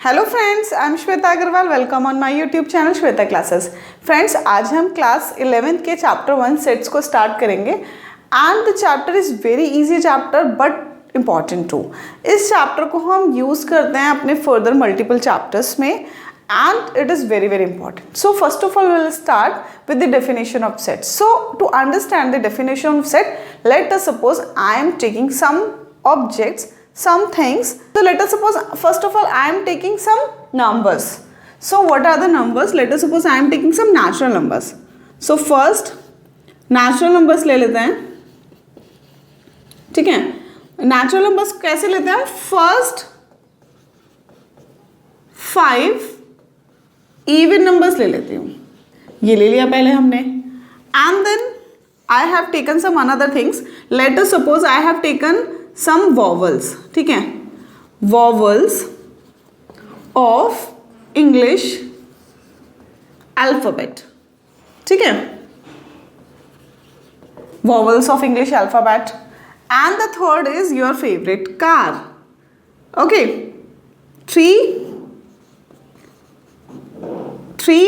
Hello friends, I am Shweta Agarwal. Welcome on my YouTube channel Shweta classes. Friends, आज हम class 11th के chapter 1 sets को start करेंगे and the chapter is very easy chapter but important too. इस chapter को हम use करते हैं अपने फर्दर मल्टीपल चैप्टर्स में and it is very important. So first of all we will start with the definition of set. So to understand the definition of set, let us suppose I am taking some objects, some things. So let us suppose first of all I am taking some numbers. So what are the numbers? Let us suppose I am taking some natural numbers. So first natural numbers ले लेते हैं, ठीक है। natural numbers कैसे लेते हैं? First 5 even numbers ले लेती हूँ, ये ले लिया पहले हमने। And then I have taken some another things. Let us suppose I have taken some vowels, ठीक है, वॉवल्स ऑफ इंग्लिश अल्फाबेट, ठीक है, vowels of English alphabet. And the third is your favourite car, okay, three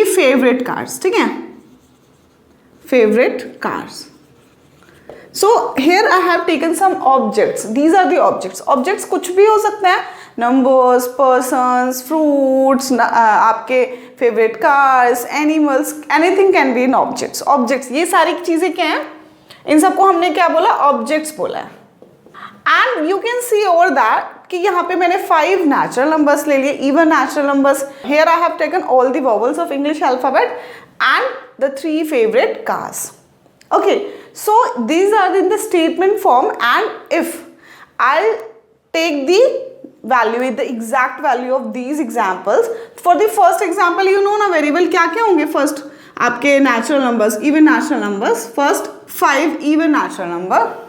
favourite cars, ठीक है, favourite cars. So here I have taken some objects, these are the objects. Objects कुछ भी हो सकते हैं, numbers, persons, fruits, आपके favourite cars, animals, anything can be in objects. Objects ये सारी चीज़ें क्या हैं, इन सबको हमने क्या बोला, ऑब्जेक्ट्स बोला है। And you can see over that कि यहाँ पे मैंने 5 नेचुरल नंबर्स ले लिए, even natural numbers. Here I have taken all the vowels of English alphabet and the 3 favourite cars, okay. So these are in the statement form and if I take the value, the exact value of these examples. For the first example you know ना very well क्या क्या होंगे। First आपके natural numbers, even natural numbers, first 5 even natural number,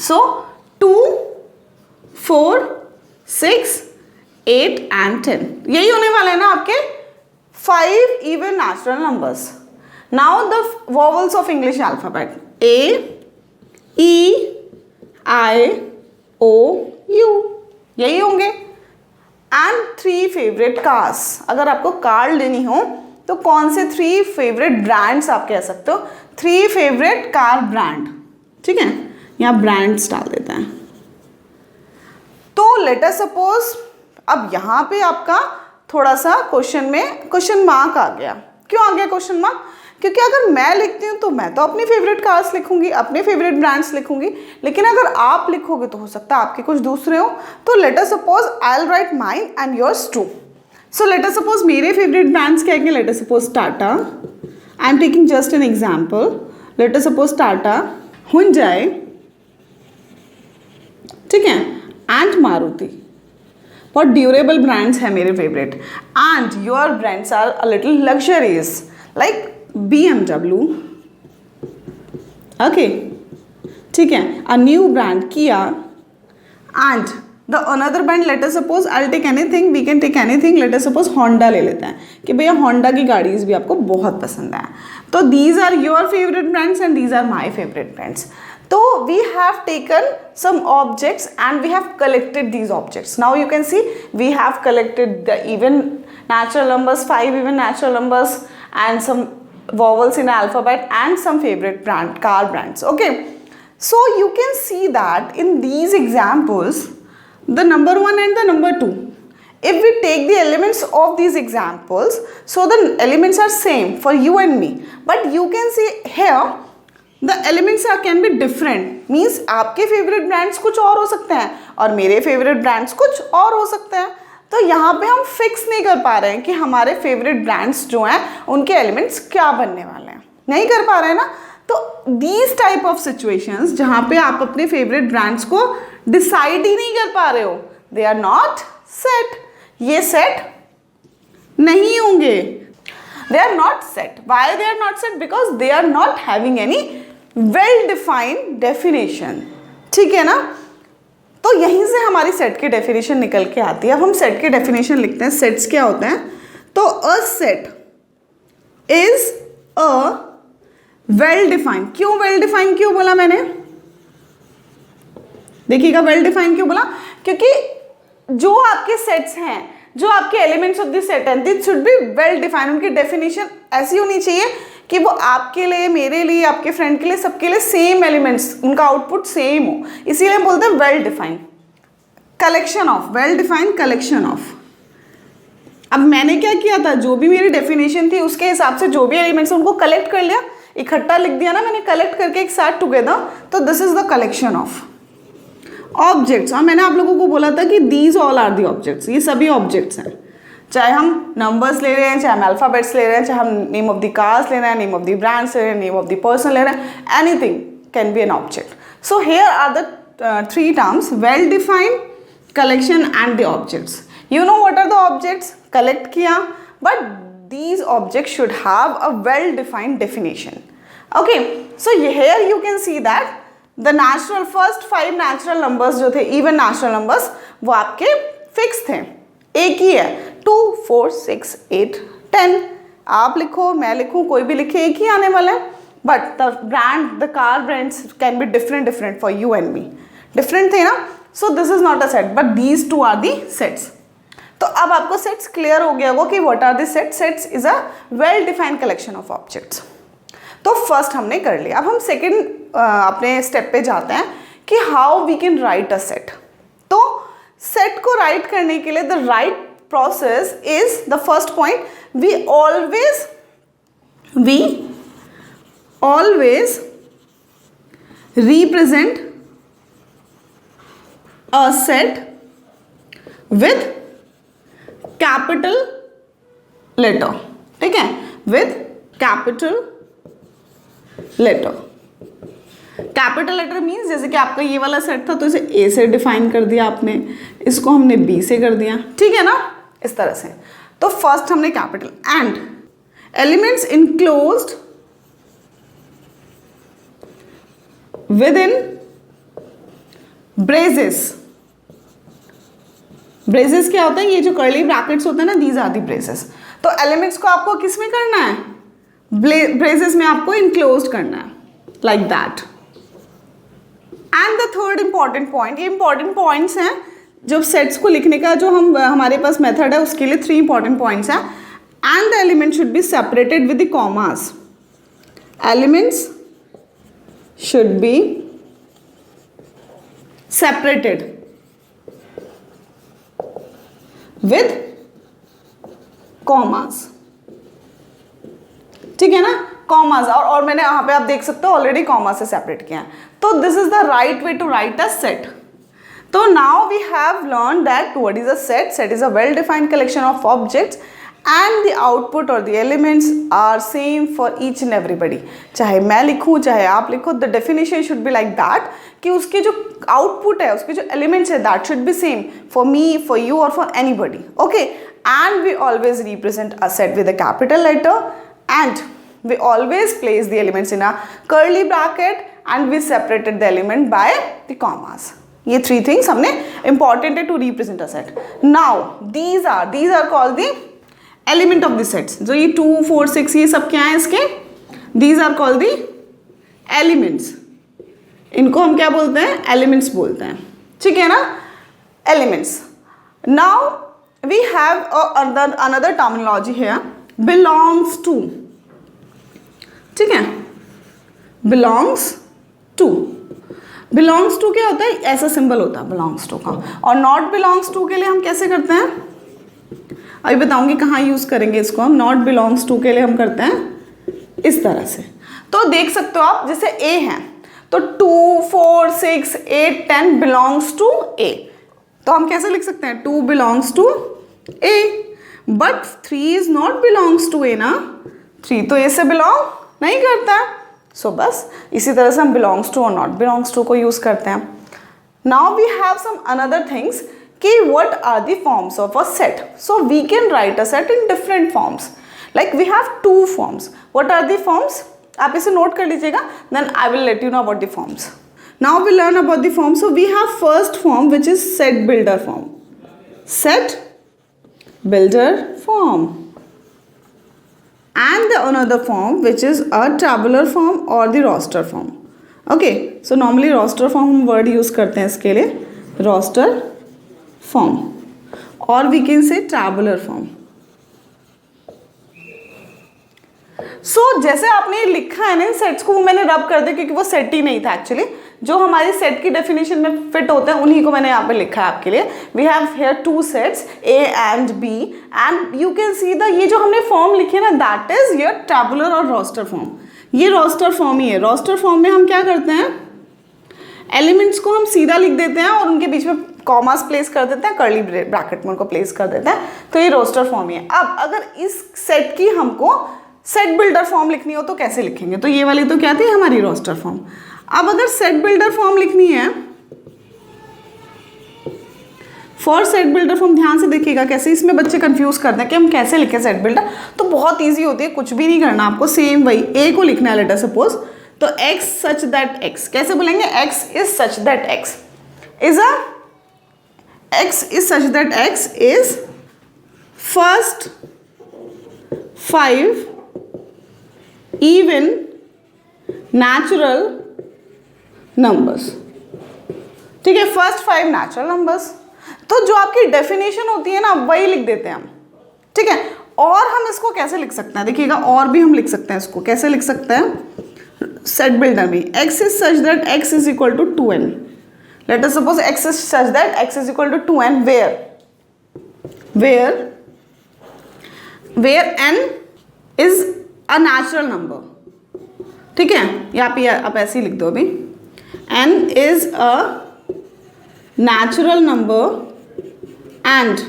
so 2, 4, 6, 8 and 10, यही होने वाला है ना आपके 5 even natural numbers. Now the vowels of English alphabet: A, E, I, O, U, यही होंगे। And 3 favorite cars, अगर आपको कार लेनी हो तो कौन से 3 फेवरेट ब्रांड्स आप कह सकते हो, 3 फेवरेट कार ब्रांड, ठीक है, यहाँ ब्रांड्स डाल देते हैं। तो लेट अस सपोज अब यहाँ पे आपका थोड़ा सा क्वेश्चन में क्वेश्चन मार्क आ गया। क्यों आ गया क्वेश्चन मार्क? क्योंकि अगर मैं लिखती हूँ तो मैं तो अपनी फेवरेट कार्स लिखूंगी, अपने फेवरेट ब्रांड्स लिखूंगी, लेकिन अगर आप लिखोगे तो हो सकता है आपके कुछ दूसरे हो। तो let us suppose I will write mine and yours too. So let us suppose मेरे फेवरेट ब्रांड्स क्या है? Let us suppose Tata, I am taking just an example. Let us suppose Tata, Hyundai, ठीक है, एंड मारुति। बहुत ड्यूरेबल ब्रांड्स है मेरे फेवरेट। And your brands are a little luxurious like BMW, okay, ठीक है, अ न्यू ब्रांड किया। And the another brand, let us suppose I will take anything, we can take anything. Let us suppose Honda ले लेते हैं कि भैया Honda की गाड़ीज भी आपको बहुत पसंद है। तो these are your favourite brands and these are my favourite brands. So we have taken some objects and we have collected these objects. Now you can see we have collected the even natural numbers, 5 even natural numbers and some vowels in alphabet and some favorite brand, car brands, okay. So you can see that in these examples, the number 1 and the number 2, if we take the elements of these examples, so the elements are same for you and me, but you can see here the elements are can be different, means आपके favourite brands कुछ और हो सकते हैं और मेरे favourite brands कुछ और हो सकते हैं। तो यहाँ पे हम फिक्स नहीं कर पा रहे हैं कि हमारे फेवरेट ब्रांड्स जो हैं उनके एलिमेंट्स क्या बनने वाले हैं, नहीं कर पा रहे हैं ना। तो दीज टाइप ऑफ सिचुएशंस जहाँ पे आप अपने फेवरेट ब्रांड्स को डिसाइड ही नहीं कर पा रहे हो, दे आर नॉट सेट, ये सेट नहीं होंगे। They are not set. Why they are not set? Because they are not having any well defined definition, ठीक है ना। तो यहीं से हमारी सेट की डेफिनेशन निकल के आती है। अब हम सेट की डेफिनेशन लिखते हैं, सेट्स क्या होते हैं। तो a set is a well defined. क्यों वेल डिफाइंड क्यों बोला मैंने? देखिएगा वेल डिफाइंड क्यों बोला, क्योंकि जो आपके सेट्स हैं जो आपके एलिमेंट्स ऑफ द सेट हैं this should be well defined. उनकी डेफिनेशन ऐसी होनी चाहिए कि वो आपके लिए, मेरे लिए, आपके फ्रेंड के लिए, सबके लिए सेम एलिमेंट्स, उनका आउटपुट सेम हो, इसीलिए हम बोलते हैं well defined. Collection of, well defined collection of. अब मैंने क्या किया था, जो भी मेरी डेफिनेशन थी उसके हिसाब से जो भी एलिमेंट्स उनको कलेक्ट कर लिया, इकट्ठा लिख दिया ना मैंने, कलेक्ट करके एक साथ टुगेदर, तो this is the collection of objects. और मैंने आप लोगों को बोला था कि these all are the objects, ये सभी ऑब्जेक्ट्स हैं, चाहे हम नंबर्स ले रहे हैं, चाहे हम अल्फ़ाबेट्स ले रहे हैं, चाहे हम नेम ऑफ द कार्स ले रहे हैं, नेम ऑफ द ब्रांड्स ले रहे हैं, नेम ऑफ द पर्सन ले रहे हैं, anything can be an object. So here are the three terms, well defined, collection and the objects. You know what are the objects, collect किया, but these objects should have a well defined definition. Okay, so here you can see that the natural first 5 natural numbers जो थे, even natural numbers, वो आपके fixed थे, एक ही है, 2 4 6 8 10। आप लिखो, मैं लिखूँ, कोई भी लिखे, एक ही आने वाला है, but the brand, the car brands can be different for you and me, different थे ना, so this is not a set, but these two are the sets. तो अब आपको सेट्स क्लियर हो गया होगा कि what are the sets. Sets is a well defined collection of objects. तो फर्स्ट हमने कर लिया। अब हम सेकंड अपने स्टेप पे जाते हैं कि how we can write a set. तो सेट को राइट करने के लिए the right process is the first point, we always represent a set with capital letter, ठीक है, with capital letter. Capital letter means जैसे कि आपका ये वाला सेट था तो इसे ए से डिफाइन कर दिया आपने, इसको हमने बी से कर दिया, ठीक है ना, इस तरह से। तो फर्स्ट हमने capital and elements enclosed with in braces. Braces क्या होता है, ये जो कर्ली ब्रैकेट्स होते हैं ना, दीज आर दी ब्रेसेस। तो एलिमेंट्स को आपको किस में करना है, ब्रेसेस में आपको इनक्लोज करना है, like that. And the third important point, ये इंपॉर्टेंट पॉइंट्स हैं जब सेट्स को लिखने का जो हमारे पास मेथड है उसके लिए 3 इंपॉर्टेंट पॉइंट्स हैं। And the element should be separated with the commas, elements should be separated with commas, ठीक है ना, कॉमास। और मैंने यहाँ पे आप देख सकते हो ऑलरेडी कॉमा से सेपरेट किया है। तो this is the right way to write a set. तो now we have learn that what is a set. Set is a well defined collection of objects and the output और the elements are same for each and everybody. चाहे मैं लिखूँ चाहे आप लिखो, the definition should be like that कि उसके जो आउटपुट है, उसके जो एलिमेंट्स है, that should be same for me, for you और for anybody. Okay, and we always represent a set with a capital letter and we always place the elements in a curly bracket and we separated the element by the commas. ये 3 things हमने important है to represent a set. Now these are called the element of the sets. जो ये 2 4 6 ये सब क्या है इसके, these are called the elements. इनको हम क्या बोलते हैं, elements बोलते हैं, ठीक है ना, elements. Now we have another terminology here, belongs to, ठीक है, बिलोंग्स टू। बिलोंग्स टू क्या होता है, ऐसा सिंबल होता है बिलोंग्स टू का। और नॉट बिलोंग्स टू के लिए हम कैसे करते हैं, अभी बताऊंगी कहाँ यूज करेंगे इसको हम। नॉट बिलोंग्स टू के लिए हम करते हैं इस तरह से। तो देख सकते हो आप, जैसे ए है तो 2 4 6 8 10 बिलोंग्स टू ए, तो हम कैसे लिख सकते हैं, 2 belongs to A, but 3 is not belongs to A ना, 3 तो ए से बिलोंग नहीं करता है। सो बस इसी तरह से हम बिलोंग्स टू और नॉट बिलोंग्स टू को यूज करते हैं। Now we have some another things कि what are the forms of a set. So we can write a set in different forms, like we have 2 forms. What are the forms, आप इसे note कर लीजिएगा, then I will let you know about the forms. Now we learn about the form. So we have first form which is set builder form, set builder form, and the another form which is a tabular form or the roster form. Okay, so normally roster form हम word use करते हैं इसके लिए, roster form. or we can say tabular form. So जैसे आपने लिखा है ना इन सेट्स को, वो मैंने रब कर दिया क्योंकि वो सेट ही नहीं था एक्चुअली, जो हमारी सेट की डेफिनेशन में फिट होते हैं उन्हीं को मैंने यहाँ पे लिखा है आपके लिए. We have here two sets A and B and you can see the, ये जो हमने फॉर्म लिखे ना दैट इज योर टैबुलर और रोस्टर फॉर्म. ये रोस्टर फॉर्म ही है. रोस्टर फॉर्म में हम क्या करते हैं, एलिमेंट्स को हम सीधा लिख देते हैं और उनके बीच में कॉमास प्लेस कर देते हैं, कर्ली ब्रैकेट में उनको प्लेस कर देते हैं, तो ये रोस्टर फॉर्म ही है. अब अगर इस सेट की हमको सेट बिल्डर फॉर्म लिखनी हो तो कैसे लिखेंगे, तो ये वाली तो क्या थी हमारी रोस्टर फॉर्म. अब अगर सेट बिल्डर फॉर्म लिखनी है, फॉर सेट बिल्डर फॉर्म ध्यान से देखिएगा कैसे इसमें बच्चे कंफ्यूज करते हैं कि हम कैसे लिखें सेट बिल्डर. तो बहुत इजी होती है, कुछ भी नहीं करना आपको, सेम वही ए को लिखना है लेटर सपोज, तो x सच दैट x कैसे बोलेंगे, x is such that x is a, x is such that x is first 5 even natural numbers. ठीक है, फर्स्ट 5 नेचुरल नंबर्स. तो जो आपकी डेफिनेशन होती है ना वही लिख देते हैं हम. ठीक है, और हम इसको कैसे लिख सकते हैं देखिएगा, और भी हम लिख सकते हैं इसको. कैसे लिख सकते हैं सेट बिल्डर में, x is such that x is equal to 2n. Let us suppose x is such that x is equal to 2n where n is a natural number. ठीक है, यहाँ पे आप ऐसे ही लिख दो अभी, n is a natural number and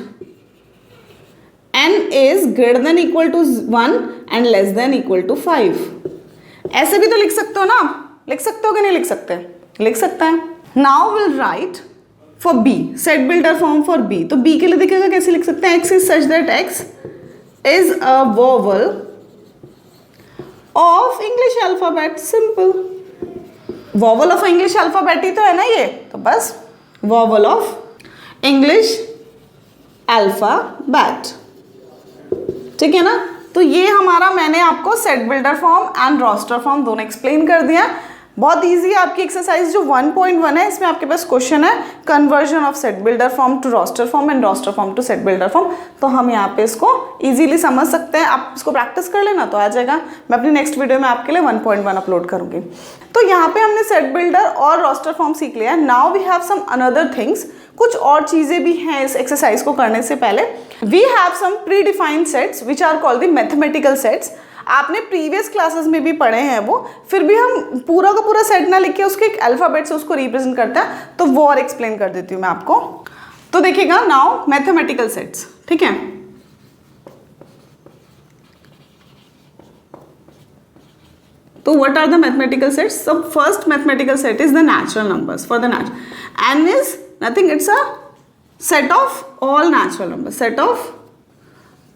n is greater than equal to 1 and less than equal to 5. ऐसे भी तो लिख सकते हो ना, लिख सकते हो कि नहीं लिख सकते, लिख सकते हैं. Now will write for b, set builder form for b. तो b के लिए देखिएगा कैसे लिख सकते हैं, x is such that x is a vowel of English alphabet. Simple, vowel of English alphabet ही तो है ना ये, तो बस वोवल ऑफ इंग्लिश अल्फाबेट. ठीक है ना, तो ये हमारा, मैंने आपको set builder form and roster form दोनों एक्सप्लेन कर दिया. बहुत इजी है आपकी एक्सरसाइज जो 1.1 है, इसमें आपके पास क्वेश्चन है conversion of set builder form to roster form and roster form to set builder form. तो हम यहाँ पे इसको इजीली समझ सकते हैं. आप इसको प्रैक्टिस कर लेना तो आ जाएगा. मैं अपनी नेक्स्ट वीडियो में आपके लिए 1.1 अपलोड करूंगी. तो यहाँ पे हमने सेट बिल्डर और रोस्टर फॉर्म सीख लिया. Now we have some another things, कुछ और चीजें भी हैं इस एक्सरसाइज को करने से पहले. We have some pre defined sets which are called the mathematical sets. आपने प्रीवियस क्लासेस में भी पढ़े हैं वो, फिर भी हम पूरा का पूरा सेट ना लिख के उसके एक अल्फाबेट से उसको रिप्रेजेंट करते हैं, तो वो और एक्सप्लेन कर देती हूँ मैं आपको. तो देखिएगा नाउ मैथमेटिकल सेट्स. ठीक है, तो what are the mathematical sets. सब first mathematical set is the natural numbers. For the natural n is nothing, it's a set of all natural numbers, set of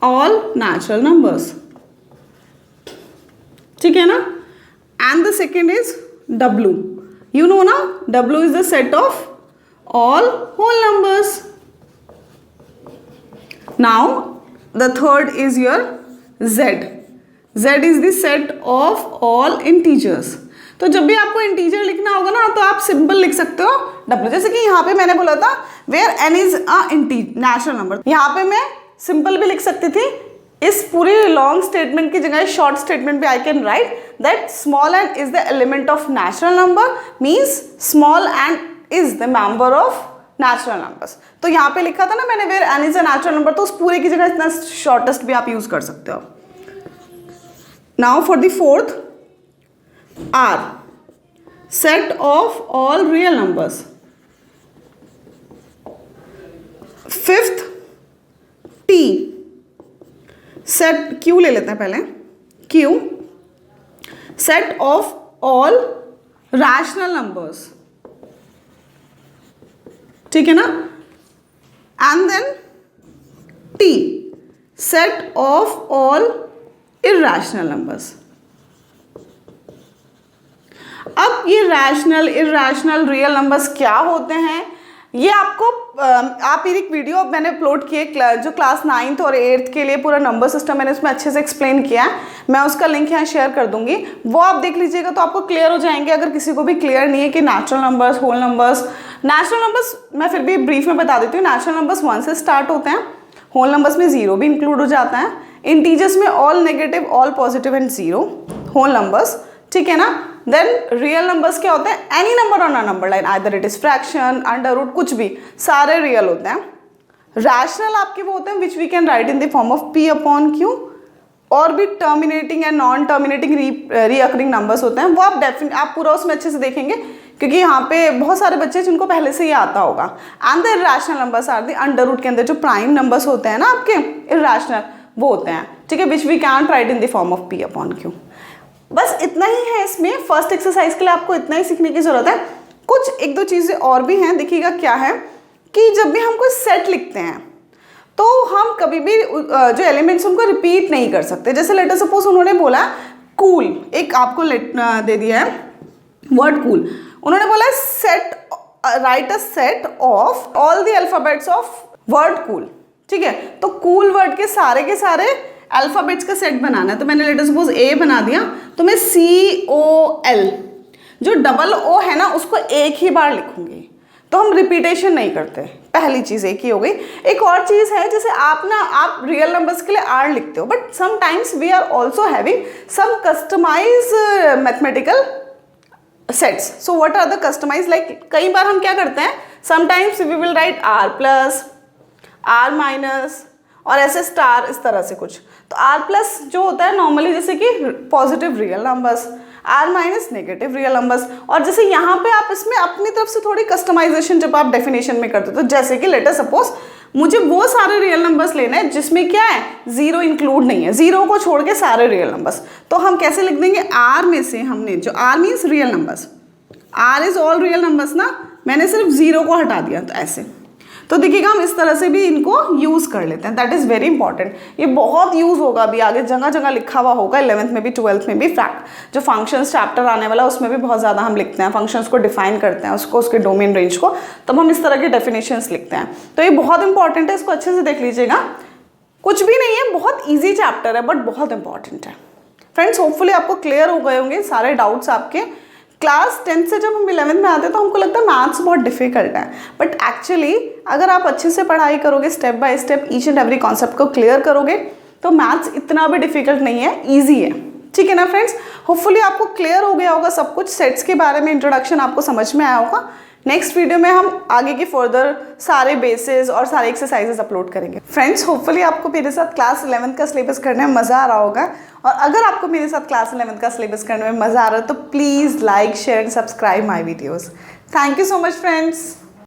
all natural numbers. ठीक है ना, and the second is W. You know ना, W is the set of all whole numbers. Now the third is your Z. Z is the set of all integers. तो जब भी आपको integer लिखना होगा ना तो आप सिंपल लिख सकते हो W. जैसे कि यहाँ पे मैंने बोला था where n is a natural number, यहाँ पे मैं सिंपल भी लिख सकती थी. इस पूरे लॉन्ग स्टेटमेंट की जगह शॉर्ट स्टेटमेंट पे I can write that small n is the element of natural number, means small n is the member of natural numbers. तो यहाँ पे लिखा था ना मैंने where n is a natural number, तो उस पूरे की जगह इतना शॉर्टेस्ट भी आप यूज कर सकते हो. Now for the fourth R, set of all real numbers. Fifth T, set Q ले लेते हैं पहले. Q, set of all rational numbers. ठीक है ना, and then T, set of all irrational numbers. अब ये रैशनल इरैशनल रियल नंबर्स क्या होते हैं, ये आपको आप एक वीडियो मैंने अपलोड किए जो क्लास 9th और 8th के लिए पूरा नंबर सिस्टम मैंने उसमें अच्छे से एक्सप्लेन किया है, मैं उसका लिंक यहाँ शेयर कर दूंगी, वो आप देख लीजिएगा तो आपको क्लियर हो जाएंगे। अगर किसी को भी क्लियर नहीं है कि natural numbers, whole numbers, natural numbers मैं फिर भी ब्रीफ में बता देती हूँ। नेचुरल नंबर्स 1 से स्टार्ट होते हैं, होल नंबर्स में 0 भी इंक्लूड हो जाता है, इंटीजर्स में all negative, all positive and 0 whole numbers, ठीक है ना। देन रियल नंबर्स क्या होते हैं, any number on a number line, either it is fraction, under root, कुछ भी, सारे रियल होते हैं। रैशनल आपके वो होते हैं which we can write in the form of p upon q, और भी terminating and non terminating recurring numbers होते हैं, वो आप पूरा उसमें अच्छे से देखेंगे क्योंकि यहाँ पे बहुत सारे बच्चे जिनको पहले से ही आता होगा। And the irrational numbers are the under root के अंदर जो प्राइम नंबर्स होते हैं ना आपके इर्रेशनल, वो होते हैं, ठीक है, which we can write in the form of p upon q। बस इतना ही है इसमें, फर्स्ट एक्सरसाइज के लिए आपको इतना ही सीखने की जरूरत है। कुछ एक दो चीज़ें और भी हैं, देखिएगा क्या है कि जब भी हम कोई सेट लिखते हैं तो हम कभी भी जो एलिमेंट्स उनको रिपीट नहीं कर सकते। जैसे लेटर सपोज उन्होंने बोला कूल, एक आपको दे दिया है वर्ड कूल, उन्होंने बोला set, right a set of all the alphabets of word cool, ठीक है। तो कूल वर्ड के सारे अल्फाबेट्स का सेट बनाना है, तो मैंने लेटर सपोज ए बना दिया, तो मैं COL, जो डबल O है ना उसको एक ही बार लिखूंगी, तो हम रिपीटेशन नहीं करते, पहली चीज़ एक ही हो गई। एक और चीज़ है, जैसे आप रियल नंबर्स के लिए R लिखते हो, but sometimes we are also having some customize mathematical sets. So what are the customize, like कई बार हम क्या करते हैं, sometimes we will write R plus, R minus और ऐसे स्टार, इस तरह से कुछ। तो R प्लस जो होता है नॉर्मली जैसे कि positive real numbers, R minus negative real numbers, और जैसे यहाँ पे आप इसमें अपनी तरफ से थोड़ी कस्टमाइजेशन जब आप डेफिनेशन में करते हो, तो जैसे कि लेटर सपोज मुझे वो सारे रियल नंबर्स लेना है जिसमें क्या है 0 इंक्लूड नहीं है, 0 को छोड़ के सारे रियल नंबर्स, तो हम कैसे लिख देंगे, R में से हमने जो R means real numbers, R is all real numbers ना, मैंने सिर्फ 0 को हटा दिया, तो ऐसे। तो देखिएगा हम इस तरह से भी इनको यूज़ कर लेते हैं, दैट इज़ वेरी इंपॉर्टेंट। ये बहुत यूज़ होगा अभी आगे, जगह जगह लिखा हुआ होगा, 11th में भी 12th में भी। फैक्ट जो फंक्शंस चैप्टर आने वाला उसमें भी बहुत ज़्यादा हम लिखते हैं, फंक्शंस को डिफाइन करते हैं, उसको उसके डोमेन रेंज को, तब हम इस तरह के डेफिनेशंस लिखते हैं। तो ये बहुत इंपॉर्टेंट है, इसको अच्छे से देख लीजिएगा। कुछ भी नहीं है, बहुत ईजी चैप्टर है बट बहुत इंपॉर्टेंट है। फ्रेंड्स होपफुली आपको क्लियर हो गए होंगे सारे डाउट्स आपके। क्लास 10th से जब हम 11th में आते हैं तो हमको लगता है मैथ्स बहुत डिफिकल्ट है, बट एक्चुअली अगर आप अच्छे से पढ़ाई करोगे, step by step each and every concept को क्लियर करोगे, तो मैथ्स इतना भी डिफिकल्ट नहीं है, ईजी है, ठीक है ना फ्रेंड्स। होपफुली आपको क्लियर हो गया होगा सब कुछ, सेट्स के बारे में इंट्रोडक्शन आपको समझ में आया होगा। नेक्स्ट वीडियो में हम आगे की फर्दर सारे बेसिस और सारे एक्सरसाइजेस अपलोड करेंगे। फ्रेंड्स होपफुली आपको मेरे साथ क्लास 11th का सिलेबस करने में मज़ा आ रहा होगा, और अगर आपको मेरे साथ क्लास 11th का सिलेबस करने में मज़ा आ रहा है तो please like, share and subscribe my videos. Thank you so much friends.